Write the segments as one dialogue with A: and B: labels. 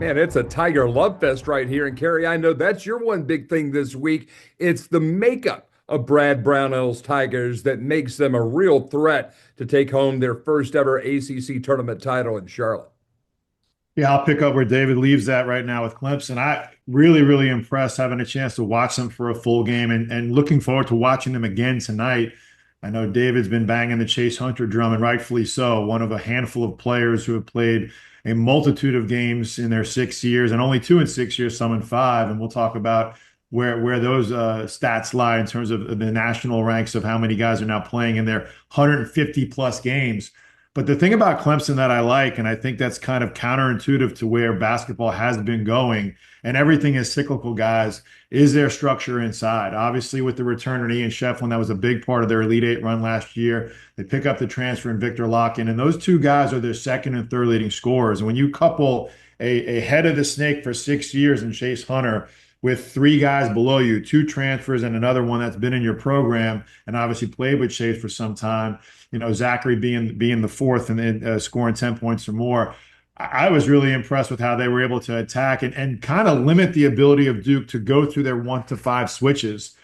A: Man, it's a Tiger love fest right here. And Kerry, I know that's your one big thing this week. It's the makeup of Brad Brownell's Tigers that makes them a real threat to take home their first ever ACC tournament title in Charlotte.
B: Yeah, I'll pick up where David leaves that right now with Clemson. I really impressed having a chance to watch them for a full game and looking forward to watching them again tonight. I know David's been banging the Chase Hunter drum, and rightfully so, one of a handful of players who have played a multitude of games in their 6 years, and only 2 in 6 years, some in 5. And we'll talk about where those stats lie in terms of the national ranks of how many guys are now playing in their 150 plus games. But the thing about Clemson that I like, and I think that's kind of counterintuitive to where basketball has been going, and everything is cyclical, guys, is their structure inside. Obviously, with the return of Ian Shefflin, that was a big part of their Elite Eight run last year. They pick up the transfer in Victor Locken, and those two guys are their second and third leading scorers. And when you couple a head of the snake for 6 years in Chase Hunter with 3 guys below you, 2 transfers and another one that's been in your program and obviously played with Chase for some time, you know, Zachary being the fourth and then scoring 10 points or more. I was really impressed with how they were able to attack and kind of limit the ability of Duke to go through their 1 to 5 switches.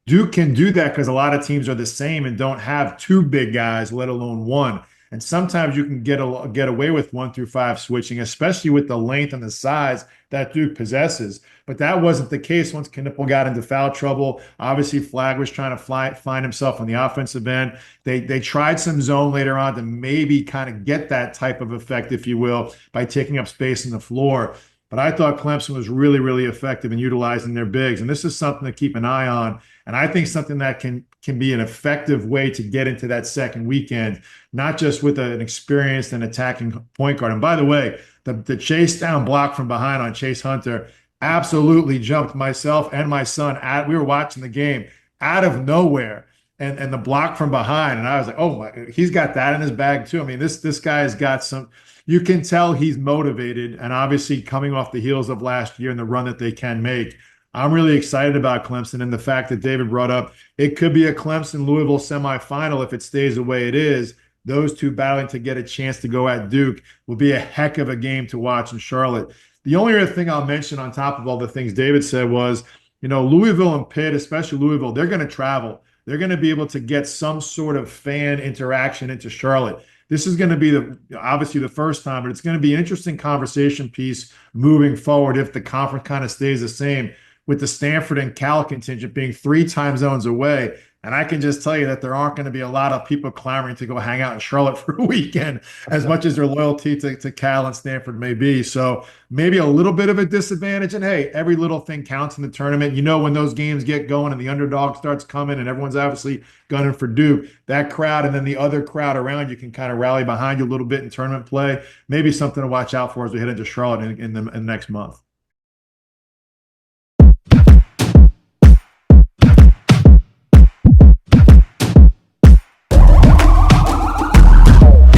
B: Duke can do that because a lot of teams are the same and don't have 2 big guys, let alone 1. And sometimes you can get away with 1 through 5 switching, especially with the length and the size that Duke possesses. But that wasn't the case once Knipple got into foul trouble. Obviously, Flagg was trying to find himself on the offensive end. They tried some zone later on to maybe kind of get that type of effect, if you will, by taking up space in the floor. But I thought Clemson was really effective in utilizing their bigs. And this is something to keep an eye on. And I think something that can be an effective way to get into that second weekend, not just with an experienced and attacking point guard. And by the way, the chase down block from behind on Chase Hunter absolutely jumped myself and my son. We were watching the game out of nowhere. And the block from behind. And I was like, oh my, he's got that in his bag too. I mean, this guy has got some, you can tell he's motivated, and obviously coming off the heels of last year and the run that they can make. I'm really excited about Clemson and the fact that David brought up, it could be a Clemson-Louisville semifinal if it stays the way it is. Those two battling to get a chance to go at Duke will be a heck of a game to watch in Charlotte. The only other thing I'll mention on top of all the things David said was, you know, Louisville and Pitt, especially Louisville, they're going to travel. They're going to be able to get some sort of fan interaction into Charlotte. This is going to be obviously the first time, but it's going to be an interesting conversation piece moving forward if the conference kind of stays the same, with the Stanford and Cal contingent being 3 time zones away. And I can just tell you that there aren't going to be a lot of people clamoring to go hang out in Charlotte for a weekend, as much as their loyalty to Cal and Stanford may be. So maybe a little bit of a disadvantage. And hey, every little thing counts in the tournament. You know, when those games get going and the underdog starts coming and everyone's obviously gunning for Duke, that crowd and then the other crowd around you can kind of rally behind you a little bit in tournament play. Maybe something to watch out for as we head into Charlotte in the next month.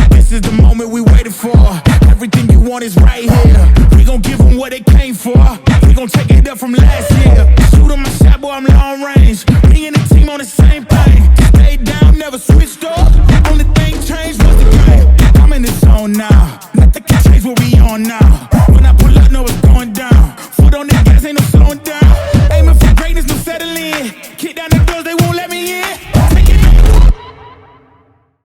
C: This is the moment we waited for. Everything you want is right here. We gon' give them what they came for. We gon' take it up from last year. Shoot on my shot, boy, I'm long range. Me and the team on the same thing. Stayed down, never switched up. Only thing changed was the game. I'm in the zone now. Nothing can change what we on now. When I pull up, know it's going down. Foot on the gas, ain't no slowing down. Aiming for greatness, no settling. Kick down the doors, they won't let me in.